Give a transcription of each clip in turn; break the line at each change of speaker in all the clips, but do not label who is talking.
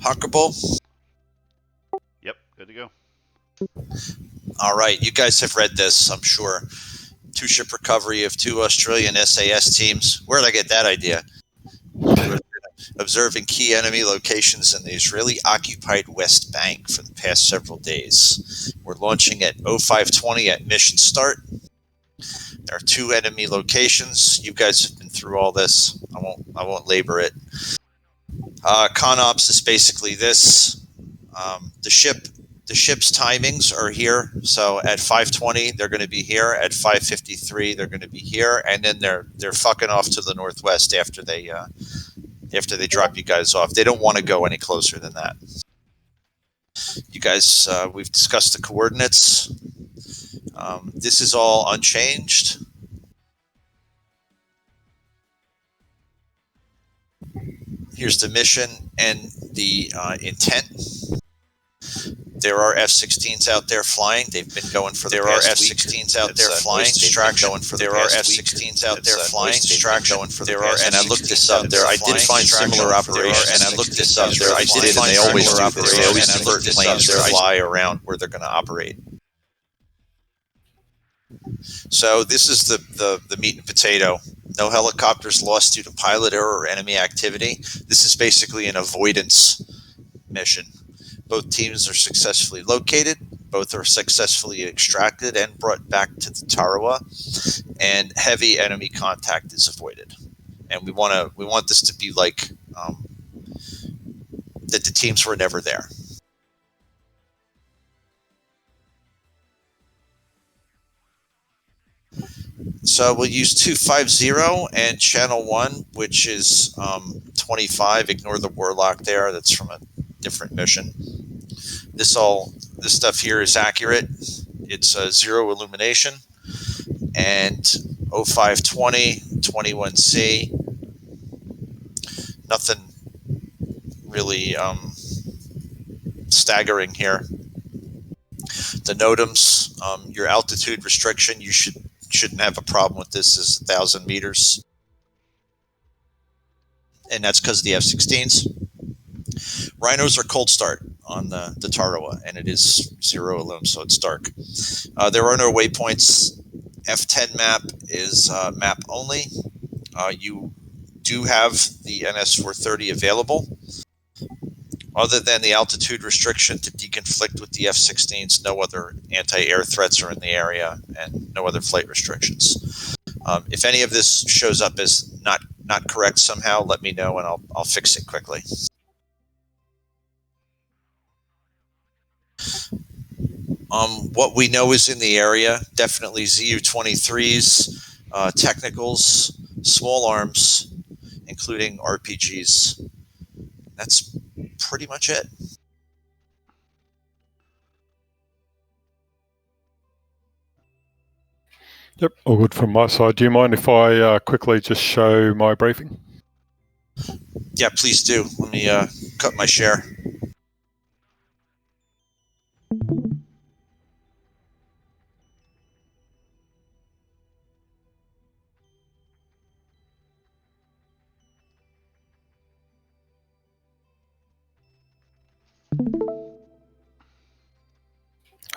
Huckable?
Yep, good to go.
All right, you guys have read this, I'm sure. 2-ship recovery of 2 Australian SAS teams. Where did I get that idea? Observing key enemy locations in the Israeli-occupied West Bank for the past several days. We're launching at 0520 at mission start. There are 2 enemy locations. You guys have been through all this. I won't labor it. ConOps is basically this. The ship's timings are here. So at 5:20 they're going to be here. At 5:53 they're going to be here, and then they're fucking off to the northwest after they drop you guys off. They don't want to go any closer than that. You guys, we've discussed the coordinates. This is all unchanged. Here's the mission and the intent. There are F-16s out there flying. They've been going for the past week. F-16s out there flying. Distraction. There are F-16s out there flying. Distraction. And I looked this up. I did find similar operations. And I looked this up. I did it, and they always do this. They always convert planes to fly around where they're going to operate. So this is the meat and potato. No helicopters lost due to pilot error or enemy activity. This is basically an avoidance mission. Both teams are successfully located. Both are successfully extracted and brought back to the Tarawa, and heavy enemy contact is avoided. And we want this to be like that the teams were never there. So we'll use 250 and channel 1, which is 25. Ignore the Warlock there. That's from a different mission. This stuff here is accurate. It's 0 illumination, and 0520, 21C. Nothing really staggering here. The NOTAMs, your altitude restriction, you shouldn't have a problem with this, is 1,000 meters. And that's because of the F-16s. Rhinos are cold start on the Tarawa, and it is 0 illum, so it's dark. There are no waypoints. F10 map is map only. You do have the NS-430 available. Other than the altitude restriction to deconflict with the F-16s, no other anti-air threats are in the area, and no other flight restrictions. If any of this shows up as not correct somehow, let me know, and I'll fix it quickly. What we know is in the area, definitely ZU-23s, technicals, small arms, including RPGs. That's pretty much it.
Yep, all good from my side. Do you mind if I quickly just show my briefing?
Yeah, please do. Let me cut my share.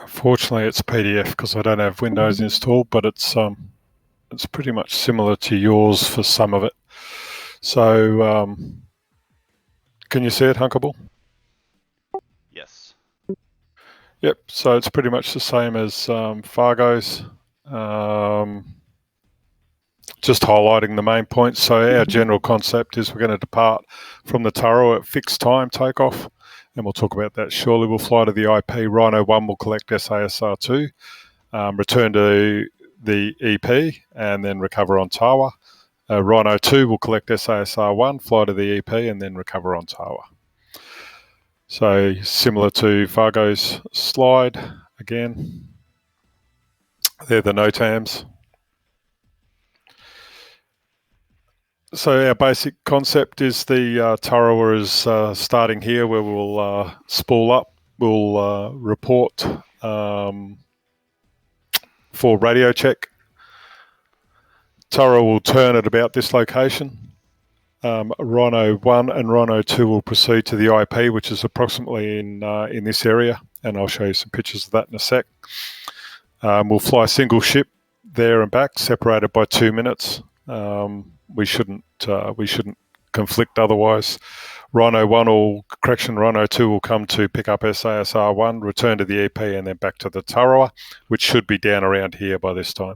Unfortunately, it's PDF because I don't have Windows installed, but it's pretty much similar to yours for some of it. So, can you see it, Hunkable?
Yes.
Yep. So it's pretty much the same as Fargo's. Just highlighting the main points. So our general concept is we're going to depart from the Tarawa at fixed time takeoff, and we'll talk about that shortly. We'll fly to the IP. Rhino 1 will collect SASR 2, return to the EP, and then recover on Tawa. Rhino 2 will collect SASR 1, fly to the EP, and then recover on Tawa. So similar to Fargo's slide again. They're the NOTAMs. So our basic concept is the Tarawa is starting here, where we'll spool up. We'll report for radio check. Tarawa will turn at about this location. Rhino 1 and Rhino 2 will proceed to the IP, which is approximately in this area, and I'll show you some pictures of that in a sec. We'll fly single ship there and back, separated by 2 minutes. We shouldn't conflict otherwise. Rhino 2 will come to pick up SASR 1, return to the EP, and then back to the Tarawa, which should be down around here by this time.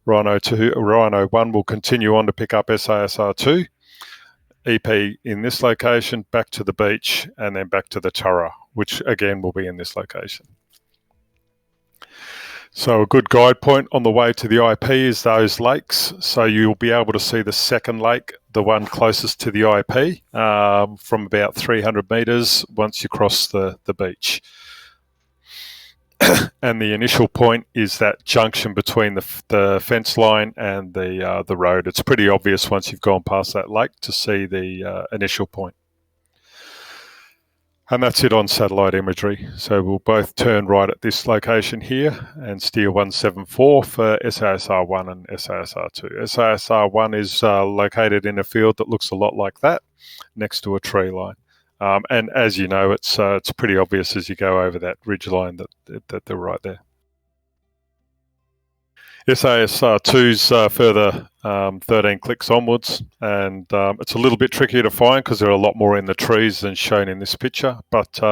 Rhino 1 will continue on to pick up SASR 2, EP in this location, back to the beach, and then back to the Tarawa, which again will be in this location. So a good guide point on the way to the IP is those lakes. So you'll be able to see the second lake, the one closest to the IP, from about 300 metres once you cross the beach. And the initial point is that junction between the fence line and the road. It's pretty obvious once you've gone past that lake to see the initial point. And that's it on satellite imagery. So we'll both turn right at this location here and steer 174 for SASR 1 and SASR 2. SASR 1 is located in a field that looks a lot like that, next to a tree line. And as you know, it's pretty obvious as you go over that ridge line that they're right there. SASR 2's further 13 clicks onwards, and it's a little bit trickier to find because there are a lot more in the trees than shown in this picture. But you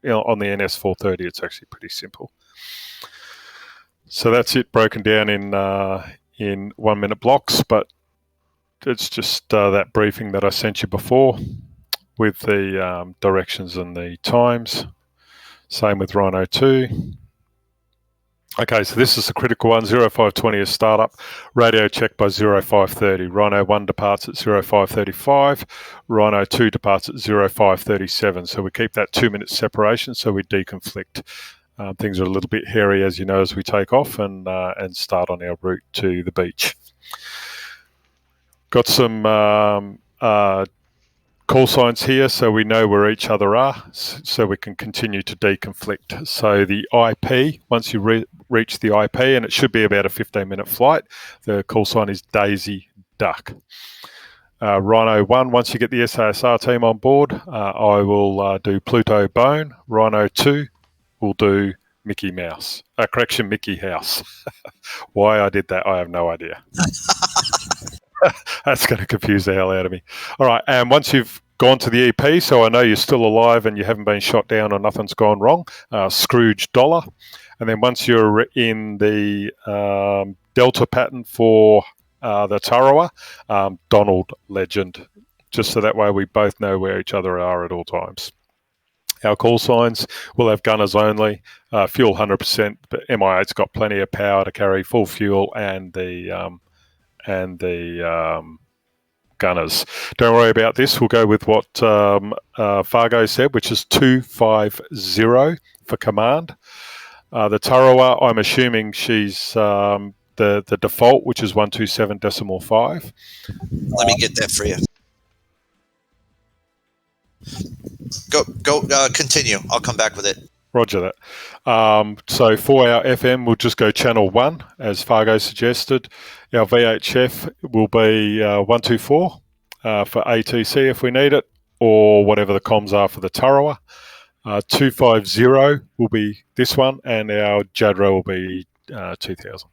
know, on the NS430, it's actually pretty simple. So that's it, broken down in 1 minute blocks. But it's just that briefing that I sent you before with the directions and the times. Same with Rhino 2. Okay, so this is the critical one. 0520 is startup. Radio check by 0530. Rhino 1 departs at 0535. Rhino 2 departs at 0537. So we keep that 2 minute separation so we deconflict. Things are a little bit hairy, as you know, as we take off and start on our route to the beach. Got some call signs here so we know where each other are, so we can continue to deconflict. So the IP, once you reach the IP, and it should be about a 15-minute flight, the call sign is Daisy Duck. Rhino 1, once you get the SASR team on board, I will do Pluto Bone. Rhino 2 will do Mickey Mouse. Mickey House. Why I did that, I have no idea. That's going to confuse the hell out of me. All right, and once you've gone to the EP, so I know you're still alive and you haven't been shot down or nothing's gone wrong, Scrooge Dollar. And then once you're in the Delta pattern for the Tarawa, Donald Legend, just so that way we both know where each other are at all times. Our call signs will have gunners only, fuel 100%, but MI8's got plenty of power to carry full fuel and the gunners. Don't worry about this. We'll go with what Fargo said, which is 250 for command. The Tarawa, I'm assuming she's the default, which is 127.5.
Let me get that for you. Go. Continue. I'll come back with it.
Roger that. So for our FM, we'll just go channel 1, as Fargo suggested. Our VHF will be 124 for ATC if we need it, or whatever the comms are for the Tarawa. 250 will be this one, and our JADRA will be 2000.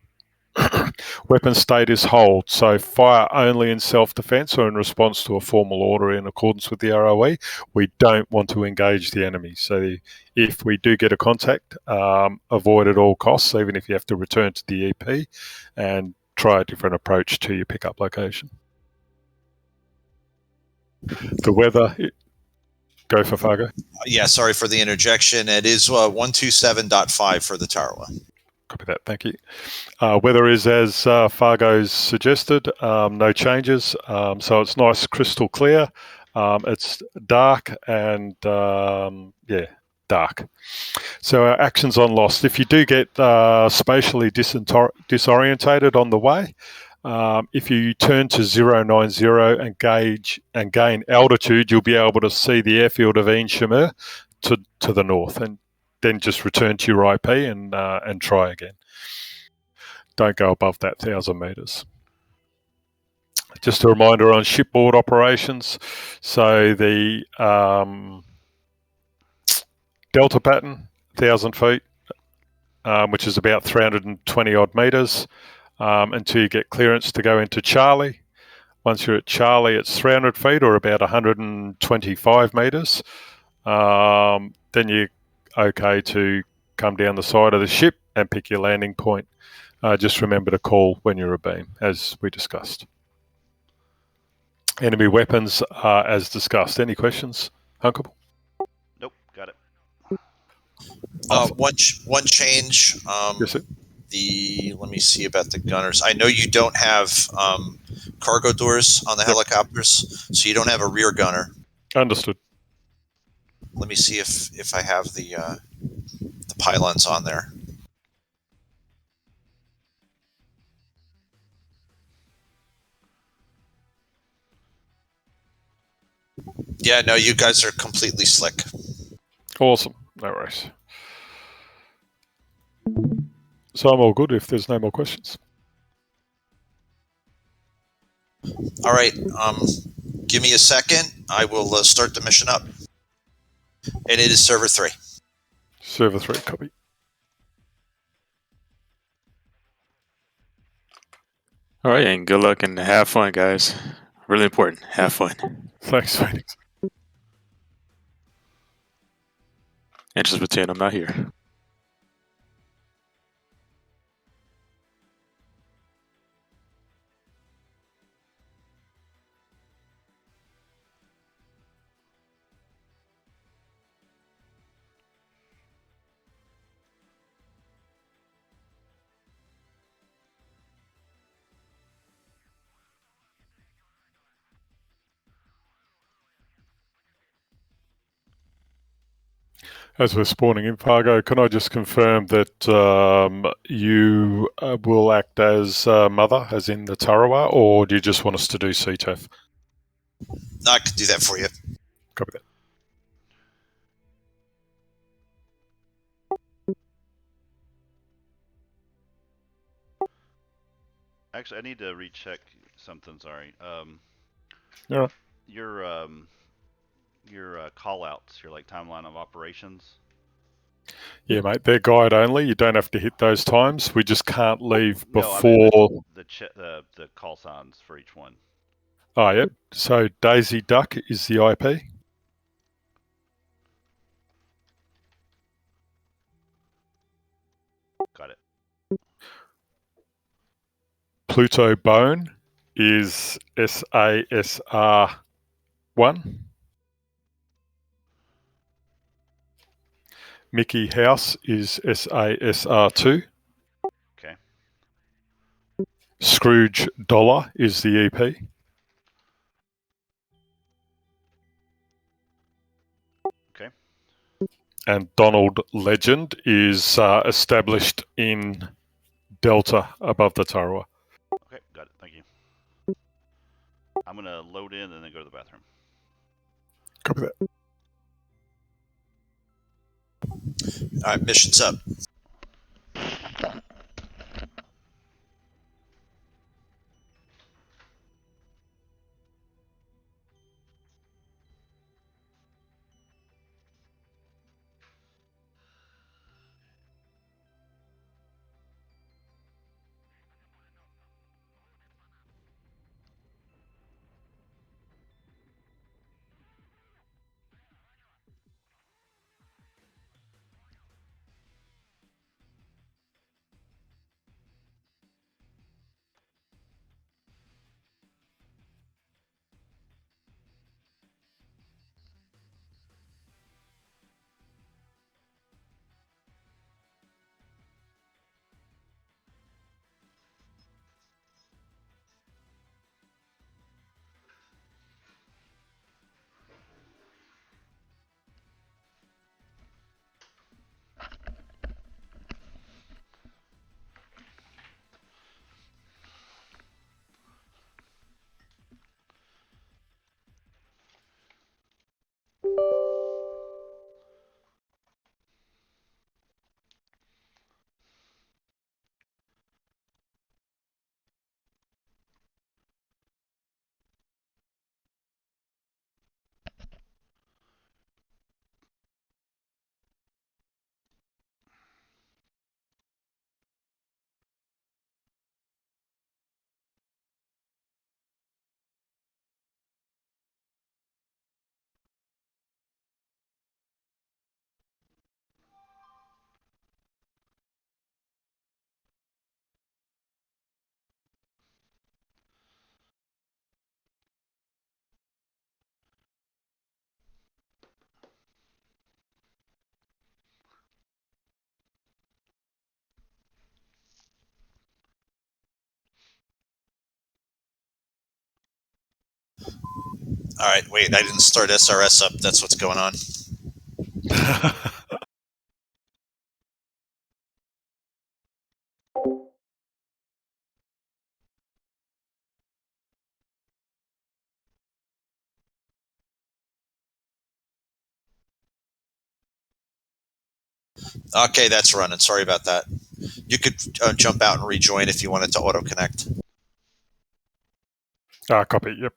Weapon state is hold, so fire only in self-defense or in response to a formal order in accordance with the ROE. We don't want to engage the enemy. So if we do get a contact, avoid at all costs, even if you have to return to the EP, and try a different approach to your pickup location. The weather, go for Fargo.
Yeah, sorry for the interjection. It is 127.5 for the Tarawa.
Copy that, thank you. Weather is as Fargo's suggested, no changes. So it's nice, crystal clear. It's dark and, dark. So our actions on lost. If you do get spatially disorientated on the way, if you turn to 090 and gain altitude, you'll be able to see the airfield of Ain Shamir to the north, and then just return to your IP and try again. Don't go above that 1,000 meters. Just a reminder on shipboard operations. So the delta pattern, 1,000 feet, which is about 320 odd metres, until you get clearance to go into Charlie. Once you're at Charlie, it's 300 feet or about 125 metres. Then you're okay to come down the side of the ship and pick your landing point. Just remember to call when you're abeam, as we discussed. Enemy weapons are as discussed. Any questions, Hunkable?
Nope, got it.
Awesome.
One change.
Yes, sir.
Let me see about the gunners. I know you don't have cargo doors on the helicopters, so you don't have a rear gunner.
Understood.
Let me see if I have the pylons on there. Yeah, no, you guys are completely slick.
Awesome. No worries. So I'm all good if there's no more questions.
All right. Give me a second. I will start the mission up. And it is server 3.
Server 3, copy.
All right, and good luck and have fun, guys. Really important. Have fun.
Thanks, Phoenix.
And just pretend I'm not here.
As we're spawning in, Fargo, can I just confirm that you will act as mother, as in the Tarawa, or do you just want us to do CTF?
No, I can do that for you.
Copy that.
Actually, I need to recheck something. Sorry.
All right.
Your call-outs, your like timeline of operations.
Yeah, mate, they're guide only. You don't have to hit those times. We just can't leave
No, I
before...
mean the call signs for each one.
Oh, yep. So Daisy Duck is the IP.
Got it.
Pluto Bone is SASR 1. Mickey House is SASR 2.
Okay.
Scrooge Dollar is the EP.
Okay.
And Donald Legend is established in Delta above the Tarawa.
Okay, got it. Thank you. I'm gonna load in and then go to the bathroom.
Copy that.
All right, mission's up. All right, wait, I didn't start SRS up. That's what's going on. Okay, that's running. Sorry about that. You could jump out and rejoin if you wanted to auto connect.
Copy. Yep.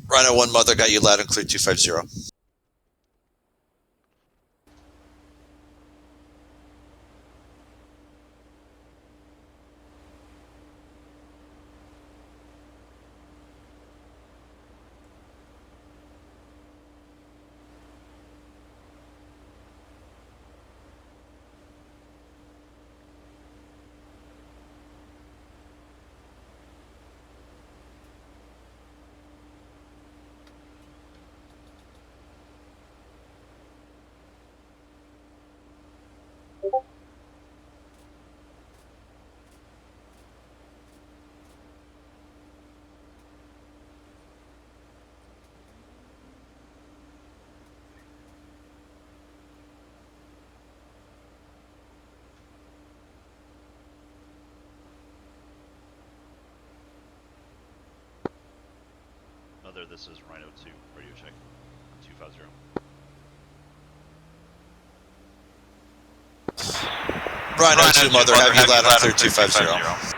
Rhino 1 Mother got you loud and clear 250.
Mother, this is Rhino 2, radio check, 250.
Rhino 2 Mother, have you loud and clear 250.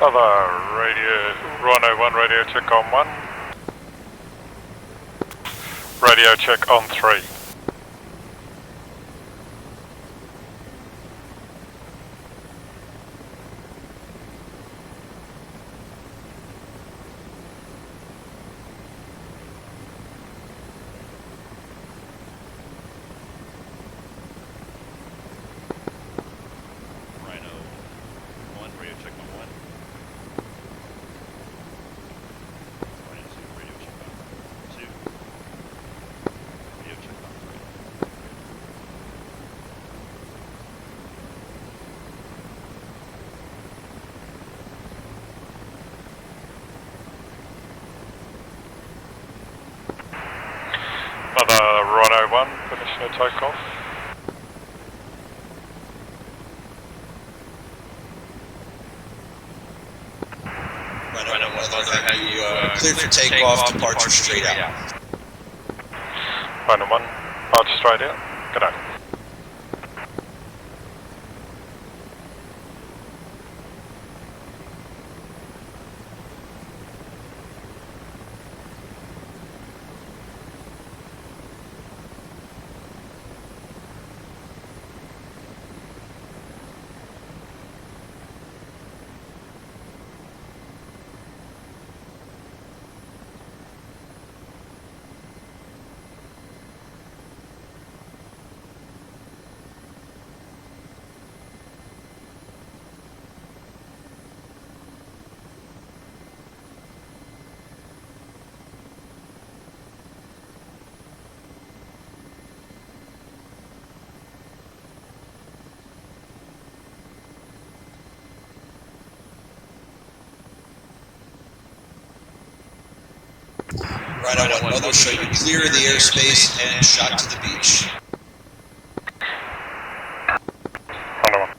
Father, Rhino 1, radio check on 1. Radio check on 3.
Rhino 1, radio check on 1. Rhino 2, radio check on 2. Radio check on 3.
Father, Rhino 1, permission to take off.
Rhino 1, have you cleared for takeoff, departure straight out.
Rhino 1, departure straight out. Good day.
Rhino 1, mother, show you clear the airspace and shot to the beach.
Rhino 1.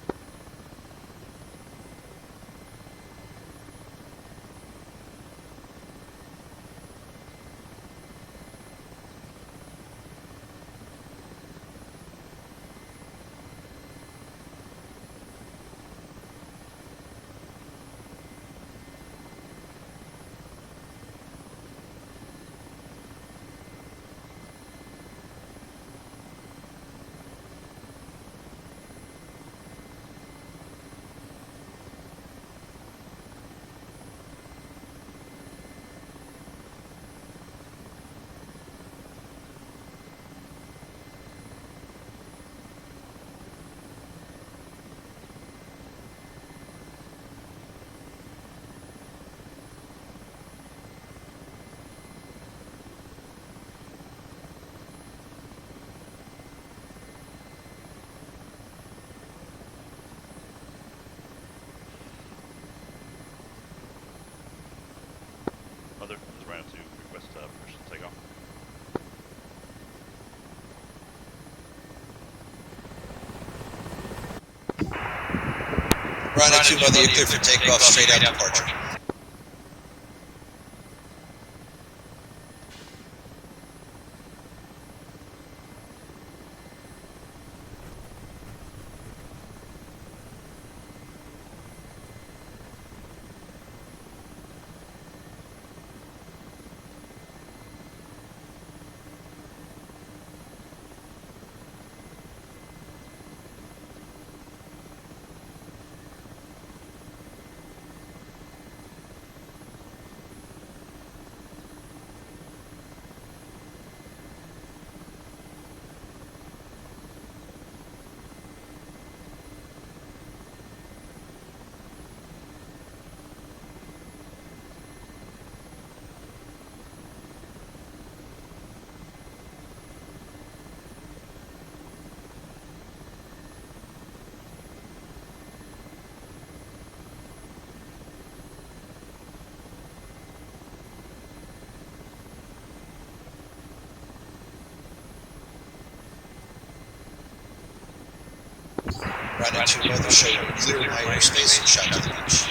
Mother, this is Rhino 2, request permission to take off.
Rhino 2, mother, you clear for takeoff, straight out departure. Rhino 2, mother, show you clear high airspace and shot to the beach.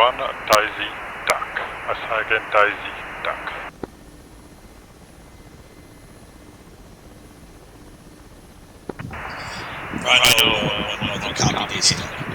1, Daisy, duck. I say again, Daisy, duck.
Rhino 1 copy Daisy duck.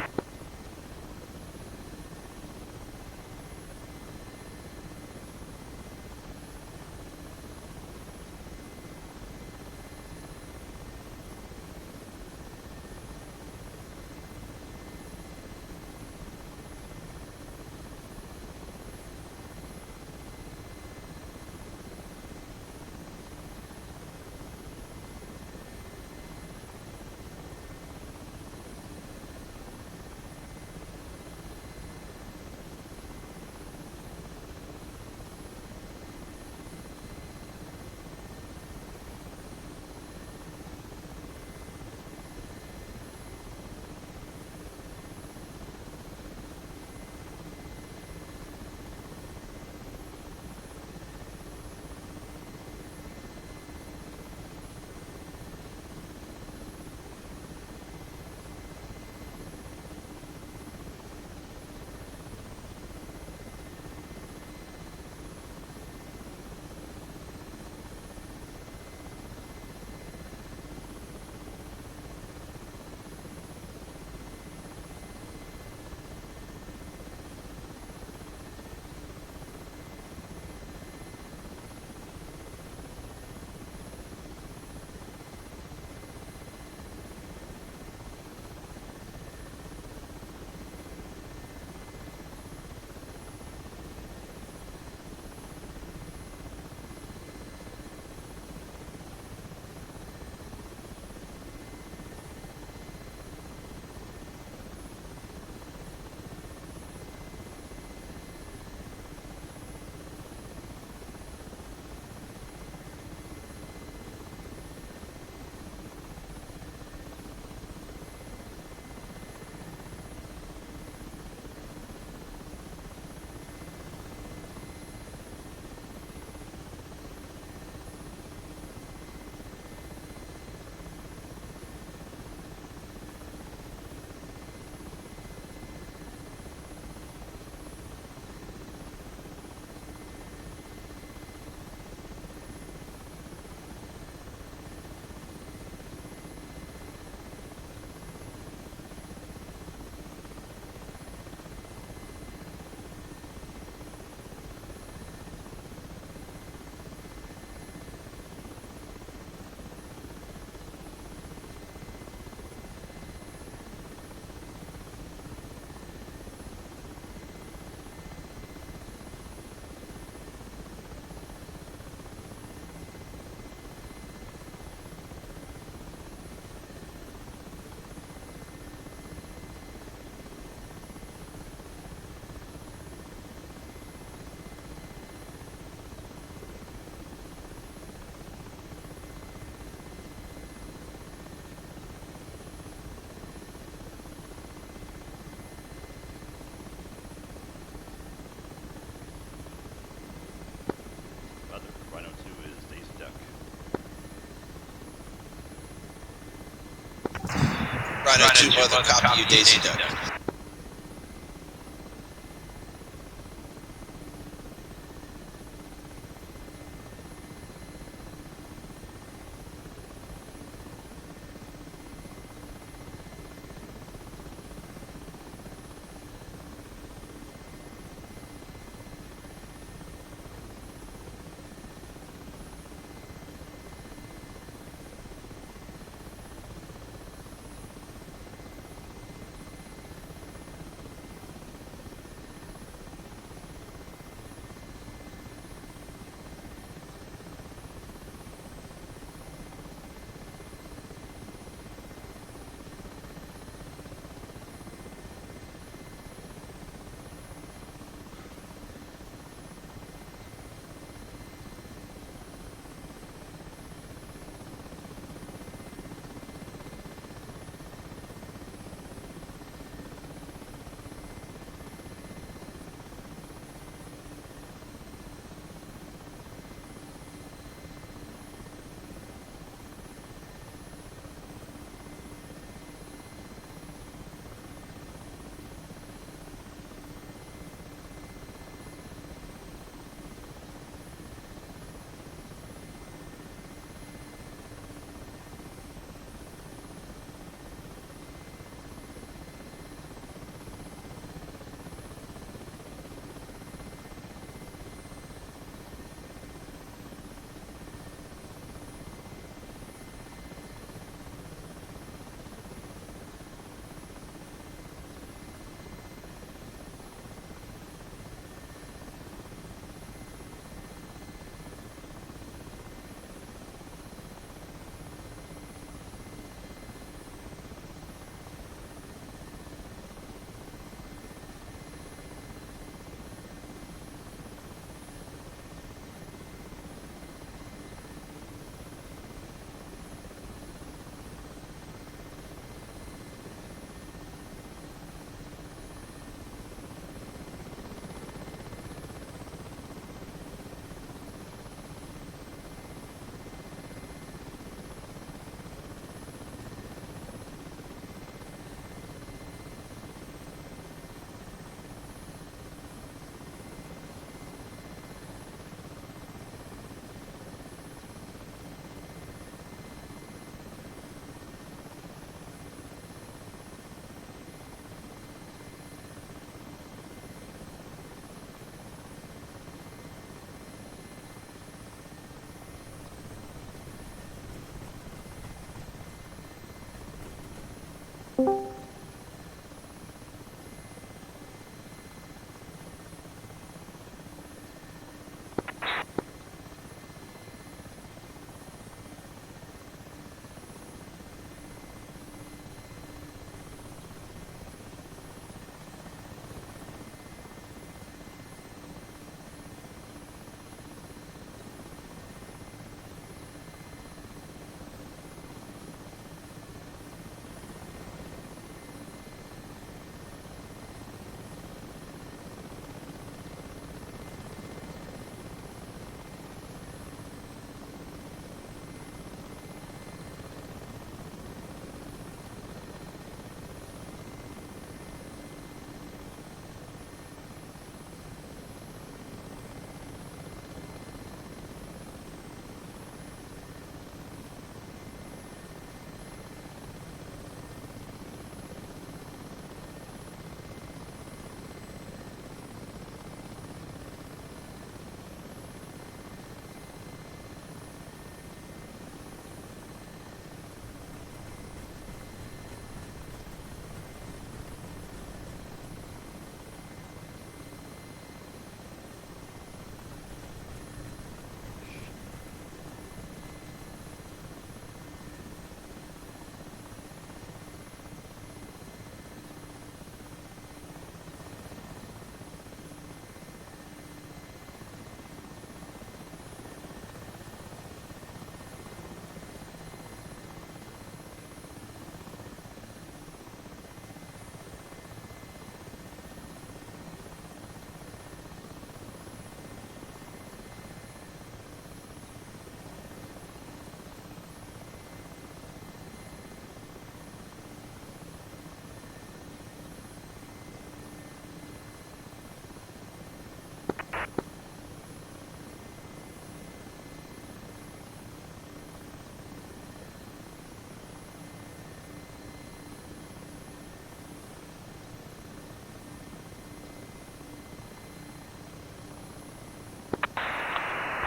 Rhino 2 is Daisy duck.
Rhino 2 mother copy you Daisy duck.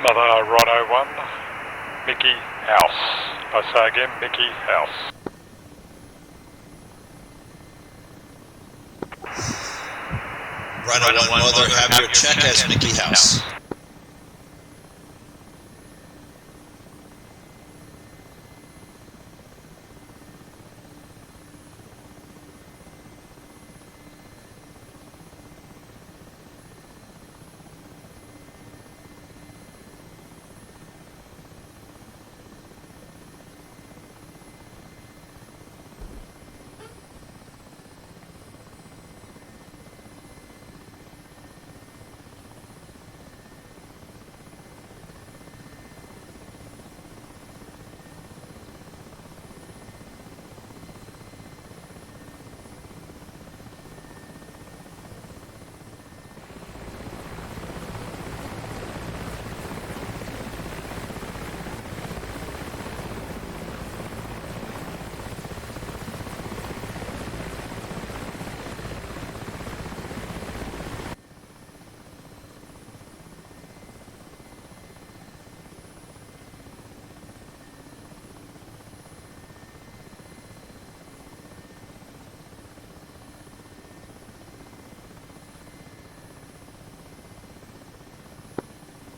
Mother Rhino 1, Mickey House. I say again, Mickey House.
Rhino 1 Mother, have your check as Mickey House.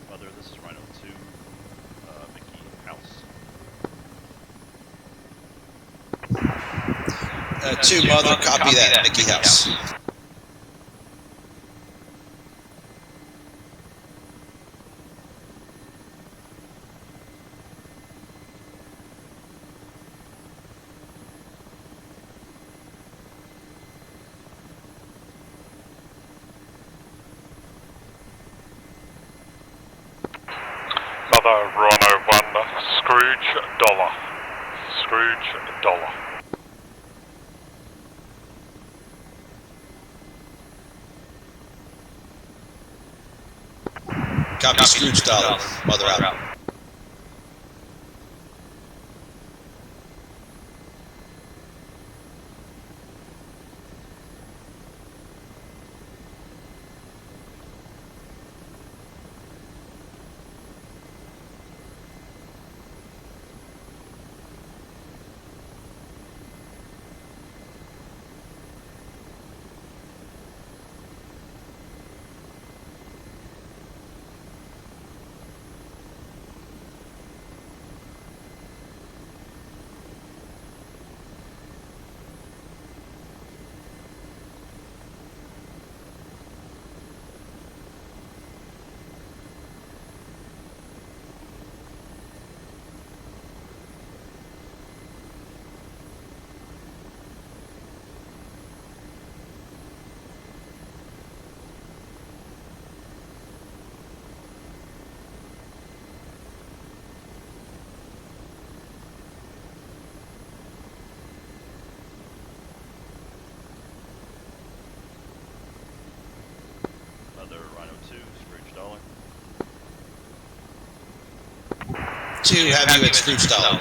Mother, this is Rhino 2, Mickey House.
2 Mother, copy that, Mickey House.
Mother Rhino 1, Scrooge Dollar. Scrooge Dollar.
Copy Scrooge Dollar, Mother out.
Mother Rhino 2, Scrooge Dollar.
2 have you at Scrooge Dollar.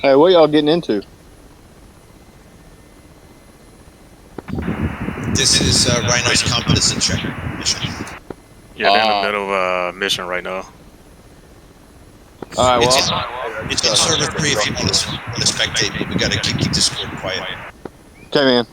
Hey, what y'all getting into?
This is Rhino's competency check mission.
Yeah, they're in the middle of a mission right now.
All right,
It's
well,
in server 3 if you want to spectate, but we got to keep the Discord quiet.
okay, man.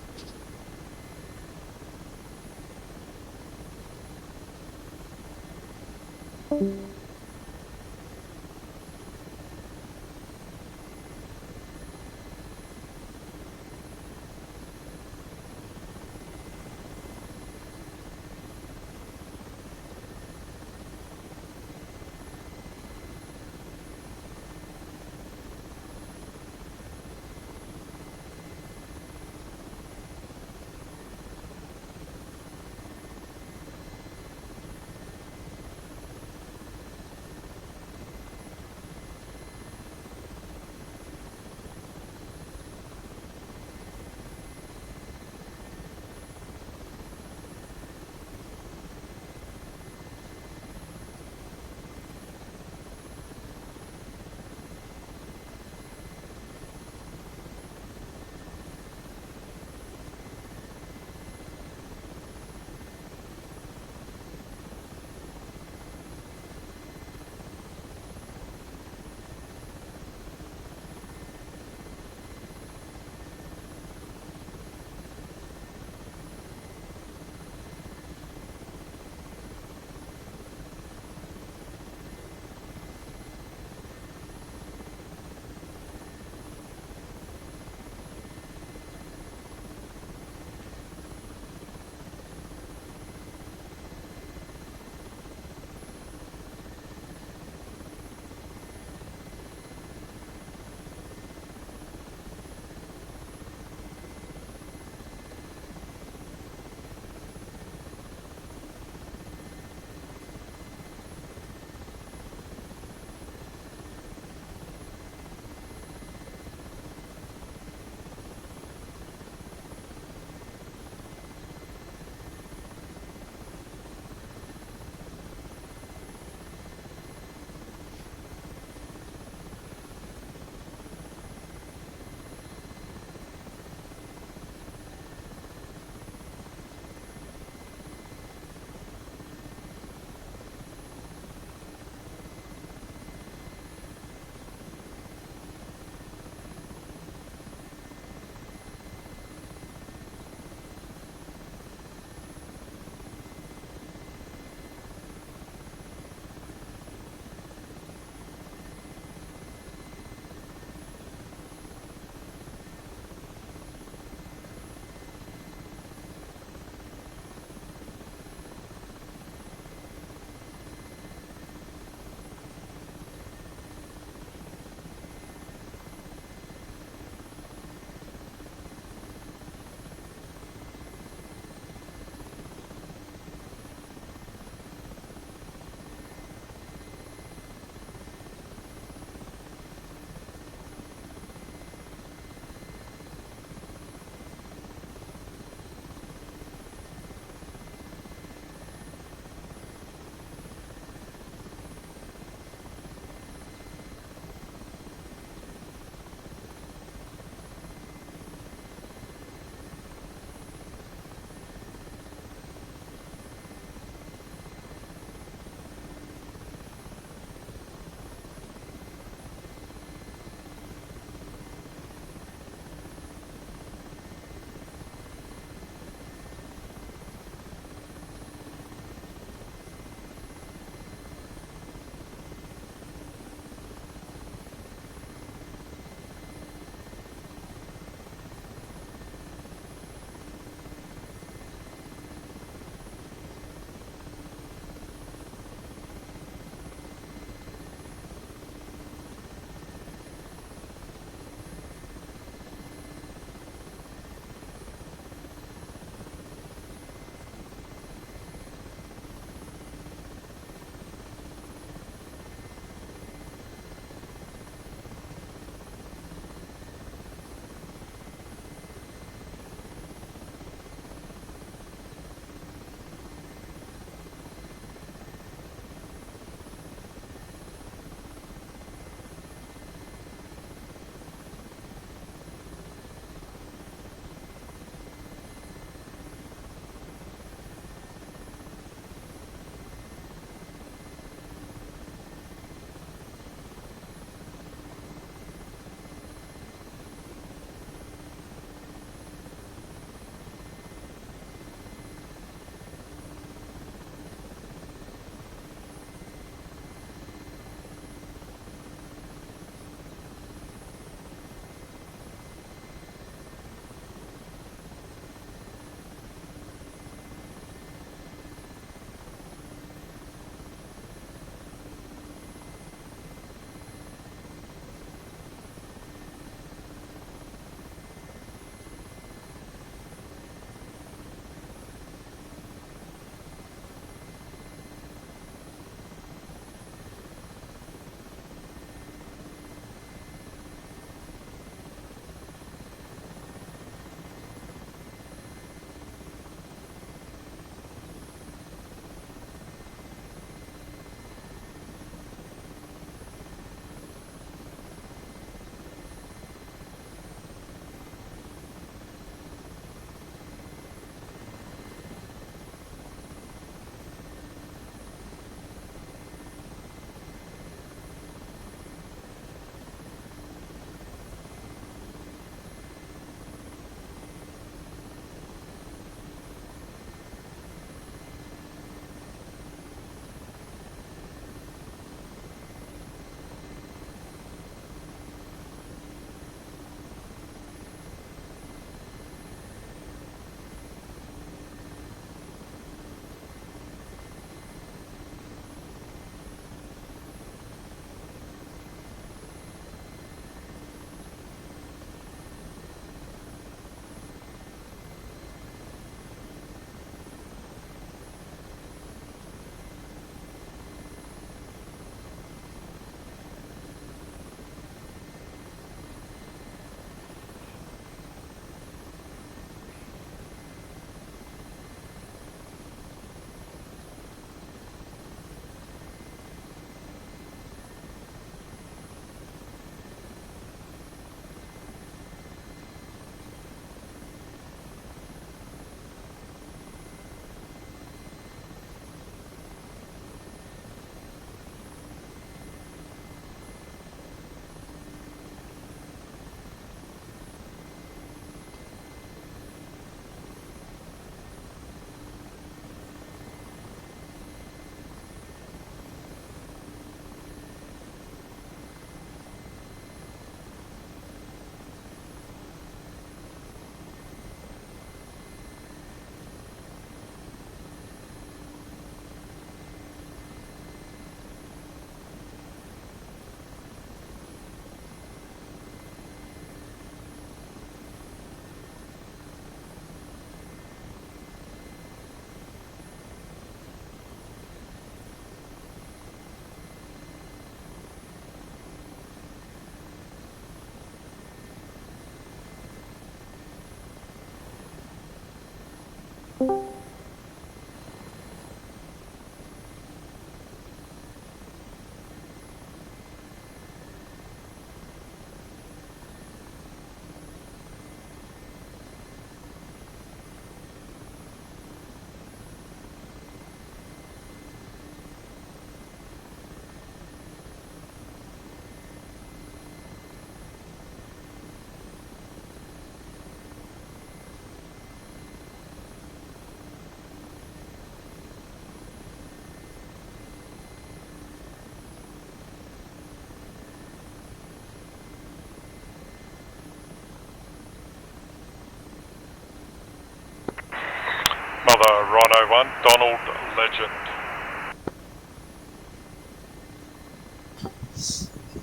Mother Rhino 1, Donald Legend.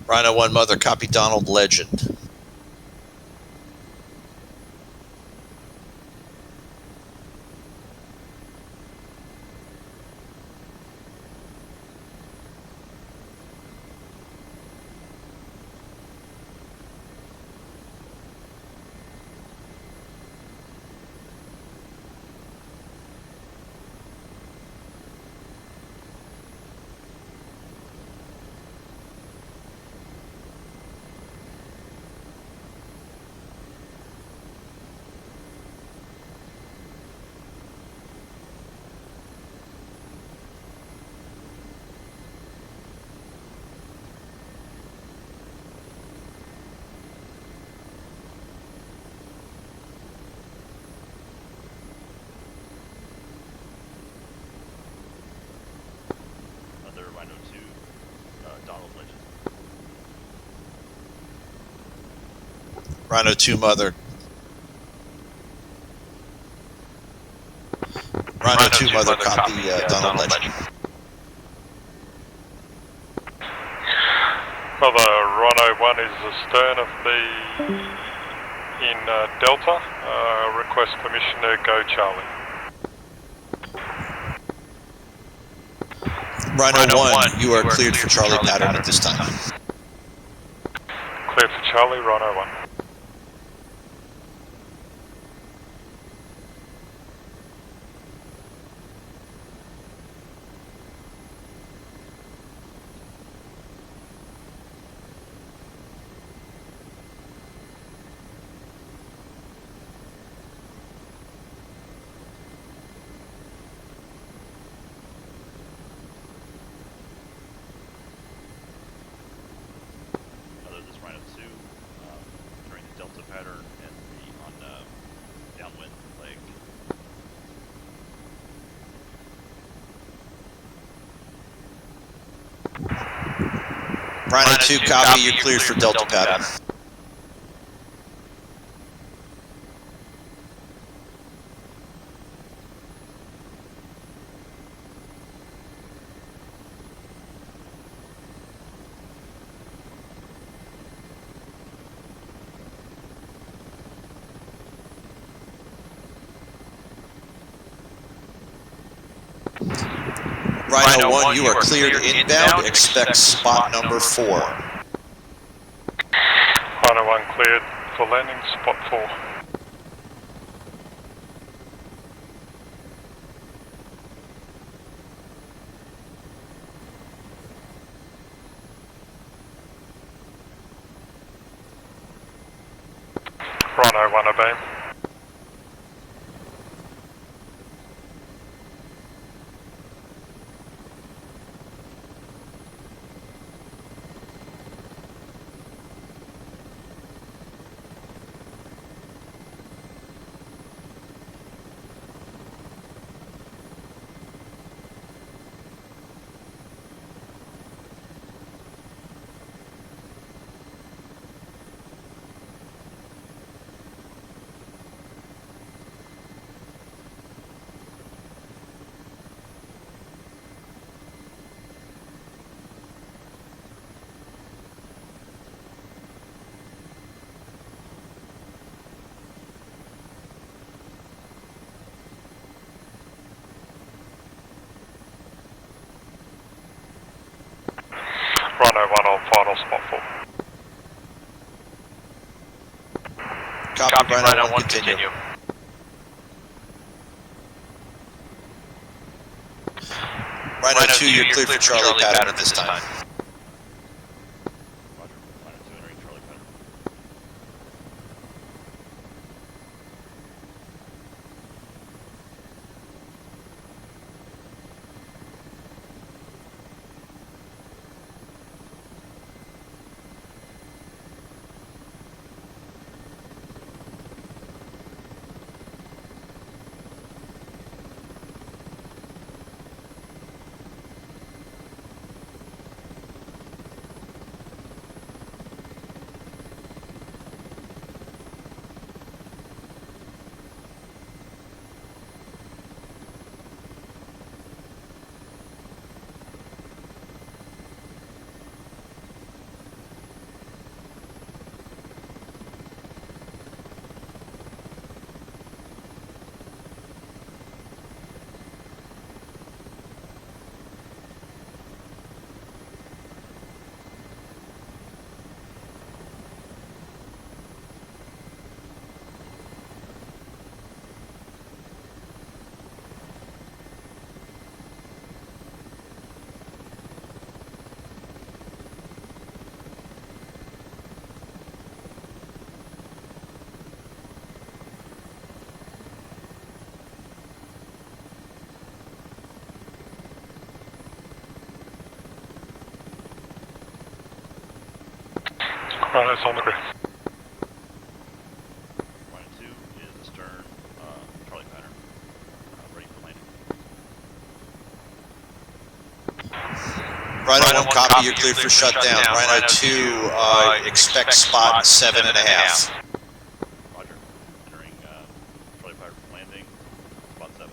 Rhino 1 Mother, copy Donald Legend.
Other Rhino 2, Donald Legend.
Rhino 2 Mother. Rhino 2 Mother, copy Donald Legend.
Mother Rhino 1 is astern of the in Delta. Request permission to go Charlie.
Rhino 1, you are cleared for Charlie pattern at this time.
Cleared for Charlie, Rhino 1.
This Rhino 2 during the Delta pattern and on downwind leg.
Rhino 2 copy, you're cleared for Delta pattern. Rhino 1, you are cleared inbound. Expect spot number 4.
Rhino 1 cleared for landing, spot 4. Rhino 1 abeam. Rhino 1 on final spot 4.
Copy, Rhino 1, continue. Rhino 2, you're cleared for Charlie pattern at this time.
Roger. Rhino 2 entering Charlie pattern.
Rhino's on the ground.
Rhino 2 is astern, Charlie pattern, ready for landing.
Rhino 1, copy, you're cleared for shutdown. Rhino 2, expect spot 7.5.
Roger. Entering Charlie pattern for landing, spot 7.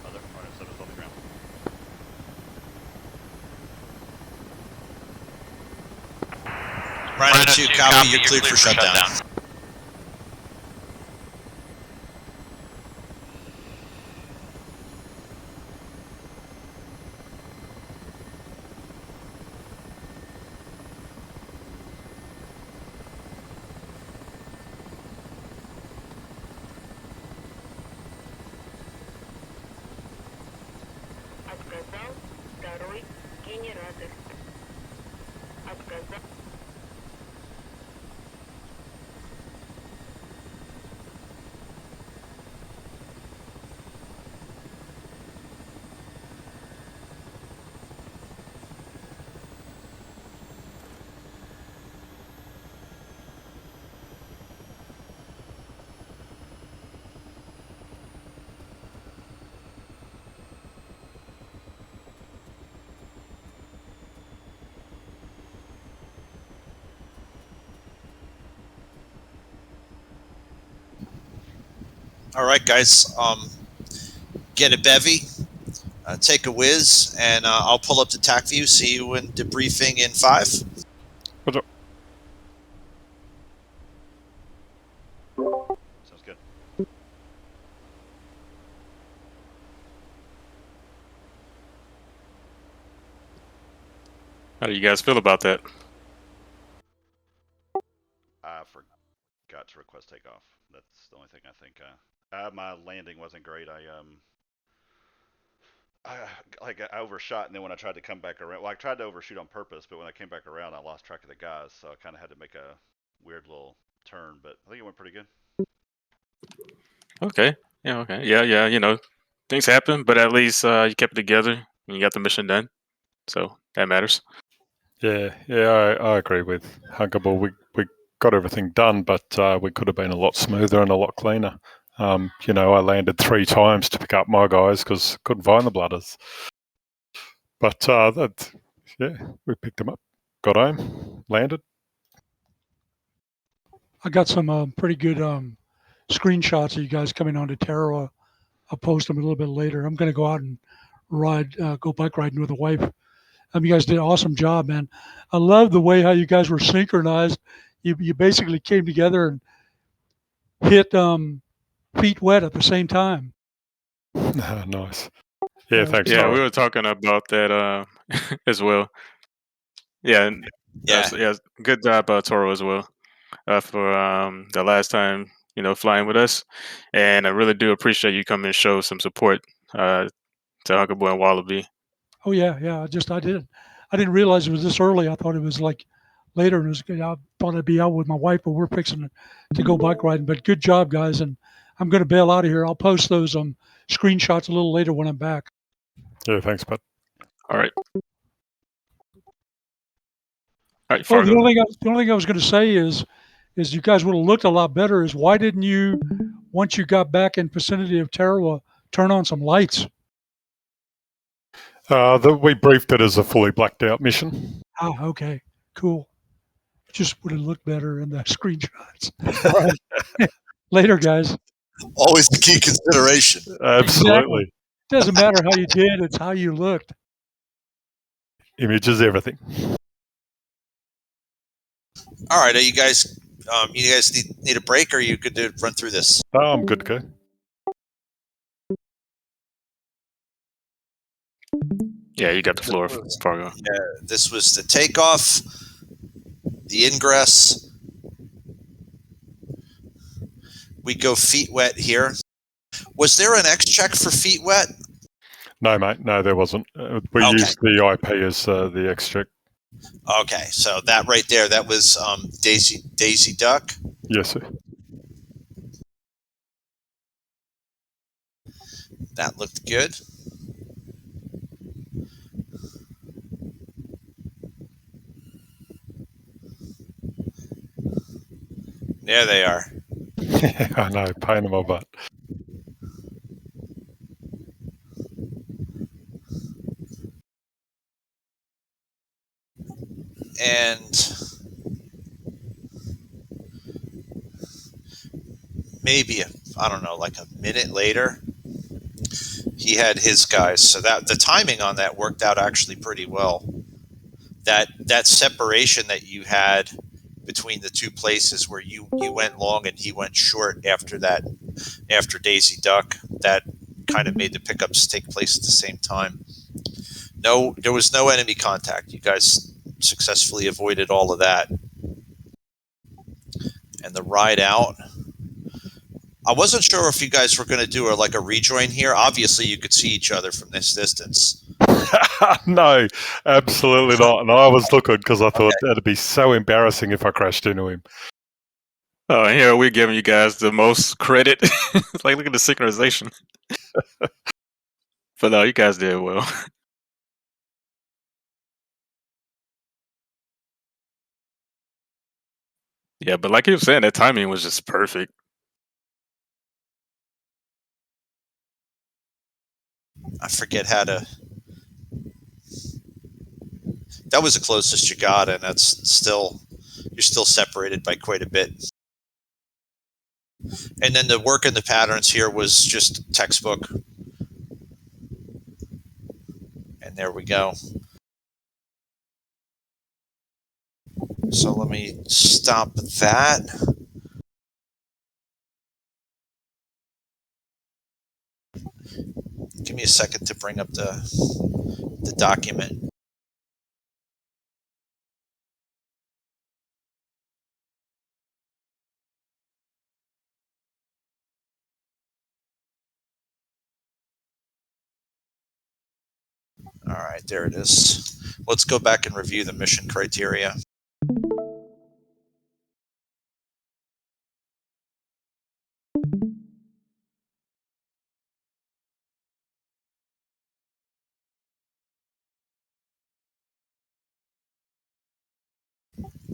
Rhino 7 is on the ground.
Rhino 2, copy, you're cleared for shutdown.
Отказал второй генератор. Отказал.
All right, guys. Get a bevy, take a whiz, and I'll pull up the TAC view. See you in debriefing in 5.
Sounds good.
How do you guys feel about that?
I forgot to request takeoff. That's the only thing I think. My landing wasn't great. I overshot, and then when I tried to come back around, well, I tried to overshoot on purpose, but when I came back around, I lost track of the guys, so I kind of had to make a weird little turn. But I think it went pretty good.
Okay. Yeah. Okay. Yeah. You know, things happen, but at least you kept it together and you got the mission done. So that matters.
Yeah, I agree with Huggable. We got everything done, but we could have been a lot smoother and a lot cleaner. You know, I landed 3 times to pick up my guys because couldn't find the blooders. But we picked them up, got home, landed.
I got some pretty good screenshots of you guys coming onto Tarawa. I'll post them a little bit later. I'm going to go out and go bike riding with the wife. You guys did an awesome job, man. I love the way how you guys were synchronized. You basically came together and hit feet wet at the same time.
Nice. Yeah, thanks,
Yeah,
Tara.
we were talking about that as well. Yeah, and
Yeah.
good job, Toro, as well, for the last time flying with us, and I really do appreciate you coming and show some support to Huckleberry and Wallaby.
Oh yeah, yeah. I didn't realize it was this early. I thought it was like later, and I thought I'd be out with my wife, but we're fixing to go bike riding. But good job, guys, and I'm going to bail out of here. I'll post those screenshots a little later when I'm back.
Yeah, thanks, Pat.
All right. All right,
Oh, the
Fargo.
only thing I was going to say is you guys would have looked a lot better. Is why didn't you, once you got back in vicinity of Tarawa, turn on some lights?
We briefed it as a fully blacked out mission.
Ah, okay, cool. Just would have looked better in the screenshots. All right. Later, guys.
Always the key consideration.
Absolutely.
Exactly. Doesn't matter how you did, it's how you looked.
Image is everything.
All right, are you guys need a break, or are you good to run through this?
Oh, I'm good to go.
Yeah, you got the floor, Fargo.
Yeah, this was the takeoff, the ingress. We go feet wet here. Was there an X check for feet wet?
No, mate. No, there wasn't. We
Okay.
used the IP as the X check.
Okay, so that right there, that was Daisy Duck.
Yes, sir.
That looked good. There they are.
I know, pain in my butt.
And maybe I don't know, like a minute later, he had his guys. So that the timing on that worked out actually pretty well. That separation that you had between the two places where you went long and he went short after Daisy Duck, that kind of made the pickups take place at the same time. No, there was no enemy contact. You guys successfully avoided all of that. And the ride out, I wasn't sure if you guys were going to do a rejoin here. Obviously, you could see each other from this distance.
No, absolutely not. And I was looking because I thought that'd be so embarrassing if I crashed into him.
Oh, and here we're giving you guys the most credit. It's like, look at the synchronization. But no, you guys did well. Yeah, but like you were saying, that timing was just perfect.
I forget how to. That was the closest you got, and you're still separated by quite a bit. And then the work in the patterns here was just textbook. And there we go. So let me stop that. Give me a second to bring up the document. All right, there it is. Let's go back and review the mission criteria.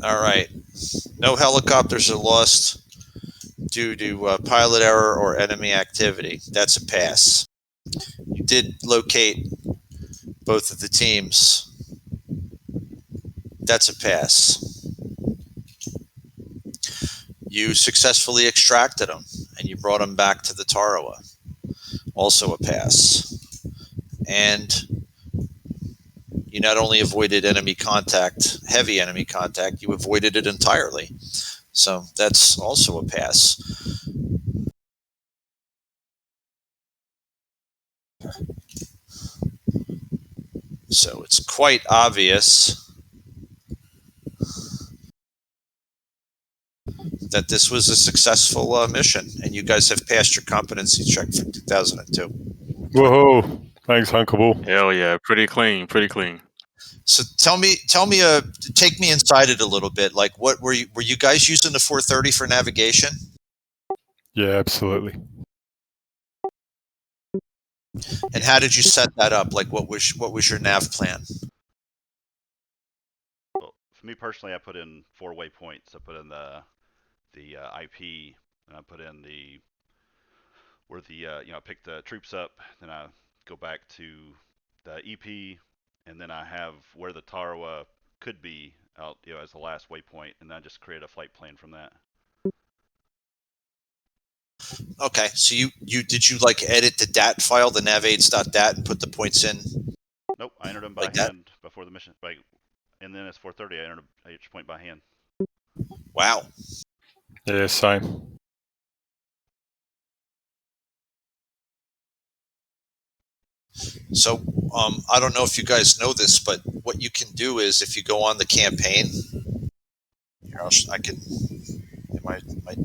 All right. No helicopters are lost due to pilot error or enemy activity. That's a pass. You did locate both of the teams. That's a pass. You successfully extracted them and you brought them back to the Tarawa. Also a pass. And you not only avoided enemy contact, heavy enemy contact, you avoided it entirely. So that's also a pass. So it's quite obvious that this was a successful mission, and you guys have passed your competency check for 2002.
Whoa! Thanks, Hunkable.
Hell yeah, pretty clean, pretty clean.
So tell me, take me inside it a little bit. Like, what were you guys using the 430 for navigation?
Yeah, absolutely.
And how did you set that up? Like, what was your nav plan?
Well, for me personally, I put in 4 waypoints. I put in the IP, and I put in the where the I pick the troops up, then I go back to the EP, and then I have where the Tarawa could be out, as the last waypoint, and I just create a flight plan from that.
Okay, so you did you like edit the DAT file, the navaids.dat, and put the points in?
Nope, I entered them by
Like that?
hand before the mission. And then it's 430. I entered each point by hand.
Wow.
Yeah, same.
So I don't know if you guys know this, but what you can do is if you go on the campaign, here I can.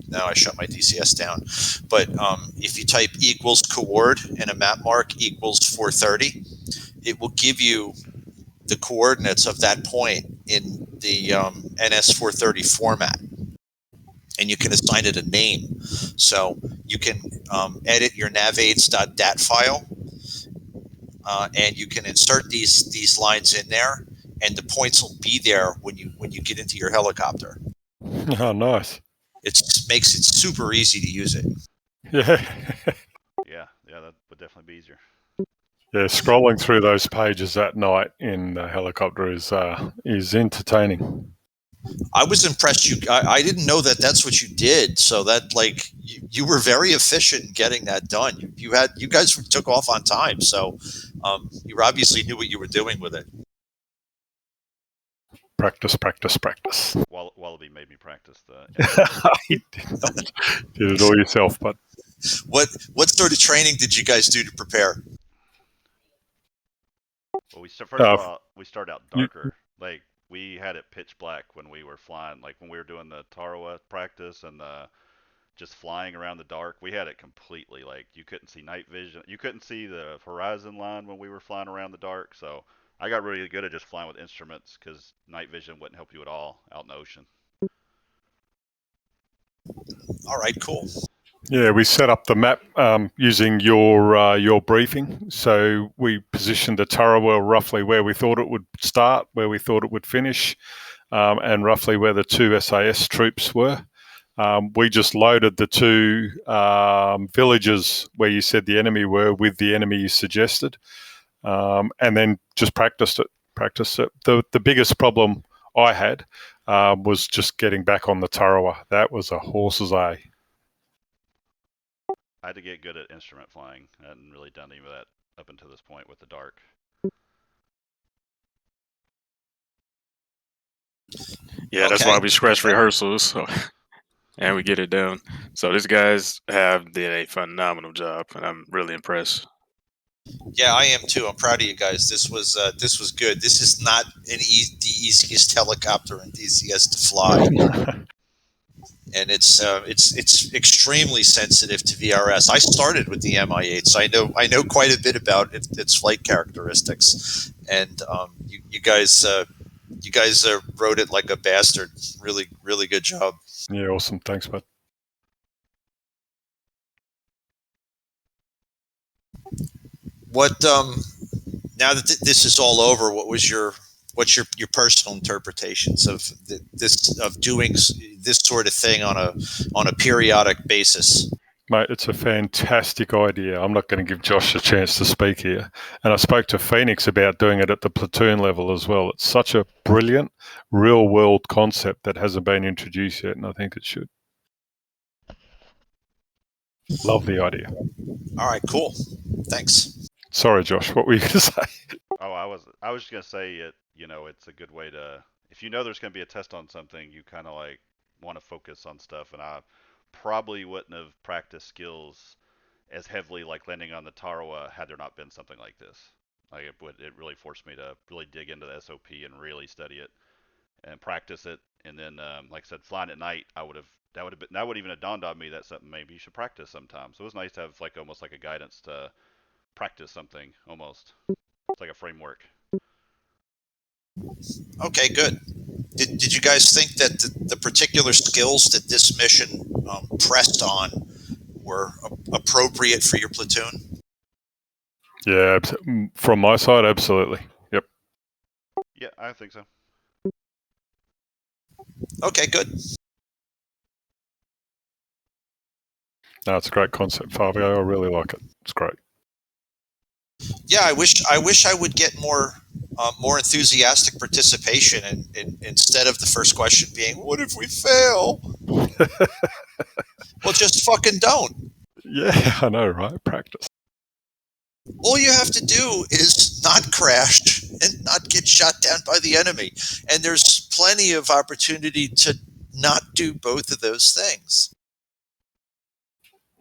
Now I shut my DCS down. But if you type equals coord and a map mark equals 430, it will give you the coordinates of that point in the NS 430 format, and you can assign it a name. So you can edit your navaids.dat file, and you can insert these lines in there, and the points will be there when you get into your helicopter.
Oh, nice.
It makes it super easy to use it.
Yeah.
Yeah, that would definitely be easier.
Yeah, scrolling through those pages at night in the helicopter is entertaining.
I was impressed. I didn't know that that's what you did. So that you were very efficient in getting that done. You guys took off on time. So you obviously knew what you were doing with it.
Practice, practice, practice.
Wallaby made me practice the.
You did not. Did it all yourself, but
What sort of training did you guys do to prepare?
Well, first of all, we started out darker. Like we had it pitch black when we were flying. Like when we were doing the Tarawa practice and just flying around the dark, we had it completely like you couldn't see night vision. You couldn't see the horizon line when we were flying around the dark. So I got really good at just flying with instruments because night vision wouldn't help you at all out in the ocean.
All right, cool.
yeah, we set up the map using your briefing. So we positioned the Tarawa roughly where we thought it would start, where we thought it would finish, and roughly where the two SAS troops were. We just loaded the two villages where you said the enemy were with the enemy you suggested, and then just practiced it. The biggest problem I had was just getting back on the Tarawa. That was a horse's A.
I had to get good at instrument flying. I hadn't really done any of that up until this point with the dark.
Yeah, that's why we scratch rehearsals, so, and we get it done. So these guys have did a phenomenal job, and I'm really impressed.
Yeah, I am too. I'm proud of you guys. This was good. This is not the easiest helicopter in DCS to fly. And it's extremely sensitive to VRS. I started with the Mi-8, so I know quite a bit about its flight characteristics. And you guys wrote it like a bastard. Really, really good job.
Yeah, awesome. Thanks, bud.
What now that this is all over, what's your personal interpretations of doing this sort of thing on a periodic basis?
Mate, it's a fantastic idea. I'm not going to give Josh a chance to speak here. And I spoke to Phoenix about doing it at the platoon level as well. It's such a brilliant real-world concept that hasn't been introduced yet, and I think it should. Love the idea.
All right, cool. Thanks.
Sorry, Josh. What were you going to say?
Oh, I was just gonna say it. It's a good way to, if you know there's gonna be a test on something, you kind of like want to focus on stuff. And I probably wouldn't have practiced skills as heavily like landing on the Tarawa had there not been something like this. Like it really forced me to really dig into the SOP and really study it and practice it. And then, like I said, flying at night, that would even have dawned on me that something maybe you should practice sometime. So it was nice to have like almost like a guidance to practice something almost. It's like a framework.
Okay, good. Did you guys think that the particular skills that this mission pressed on were appropriate for your platoon?
Yeah, from my side, absolutely. Yep.
Yeah, I think so.
Okay, good.
No, it's a great concept, Fabio. I really like it. It's great.
Yeah, I wish I would get more enthusiastic participation, and instead of the first question being, "What if we fail?" Well, just fucking don't.
Yeah, I know, right? Practice.
All you have to do is not crash and not get shot down by the enemy, and there's plenty of opportunity to not do both of those things.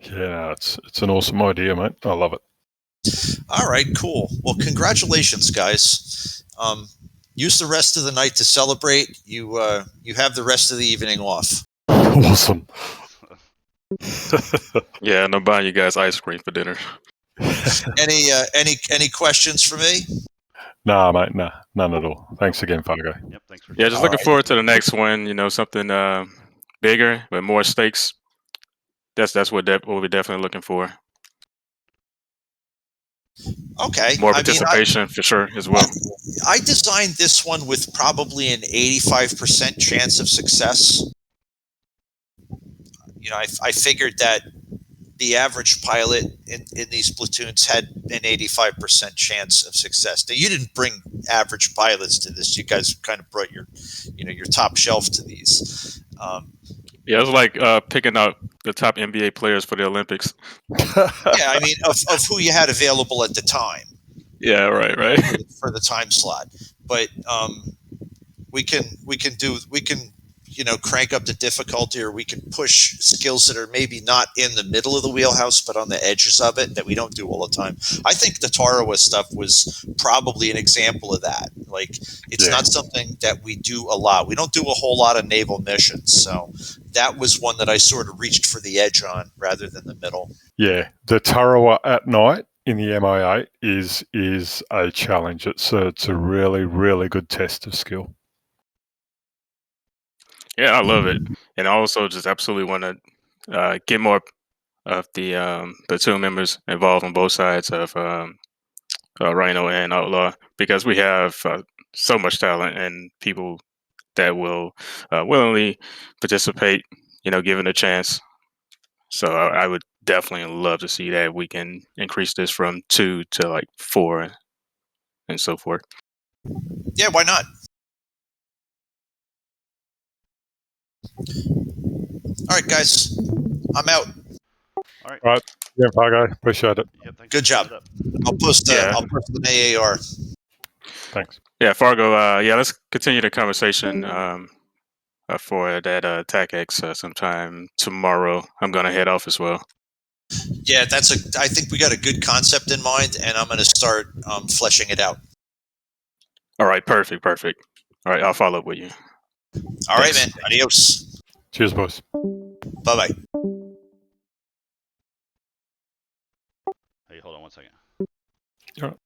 Yeah, it's an awesome idea, mate. I love it.
All right, cool. Well, congratulations, guys. Use the rest of the night to celebrate. You have the rest of the evening off.
Awesome.
Yeah, and I'm buying you guys ice cream for dinner.
Any questions for me?
Nah, mate, nah, none at all. Thanks again, Fargo.
Yep, thanks for.
Yeah, just looking forward to the next one. You know, something bigger with more stakes. That's what we're definitely looking for.
Okay.
More participation for sure as well.
I designed this one with probably an 85% chance of success. You know, I figured that the average pilot in these platoons had an 85% chance of success. Now, you didn't bring average pilots to this. You guys kind of brought your top shelf to these.
Yeah, it was like picking out the top NBA players for the Olympics.
Yeah, I mean, of who you had available at the time.
Yeah, right.
For the time slot, but we can crank up the difficulty, or we can push skills that are maybe not in the middle of the wheelhouse, but on the edges of it that we don't do all the time. I think the Tarawa stuff was probably an example of that. Like, it's not something that we do a lot. We don't do a whole lot of naval missions, so that was one that I sort of reached for the edge on rather than the middle.
Yeah, the Tarawa at night in the MI8 is a challenge. It's a really, really good test of skill.
Yeah, I love it, and I also just absolutely want to get more of the platoon members involved on both sides of Rhino and Outlaw, because we have so much talent and people that will willingly participate, given a chance. So I would definitely love to see that we can increase this from 2 to like 4 and so forth.
Yeah, why not? All right, guys, I'm out.
All right.
All right. Yeah, Fargo. Appreciate it.
Yep, thanks.
Good job. I'll post I'll post an AAR.
Thanks.
Yeah, Fargo. Let's continue the conversation for that TAC-X sometime tomorrow. I'm gonna head off as well.
Yeah, I think we got a good concept in mind, and I'm going to start fleshing it out.
All right, perfect. All right, I'll follow up with you.
All right, man. Adios.
Cheers, boys.
Bye-bye.
Hey, hold on one second.
All right.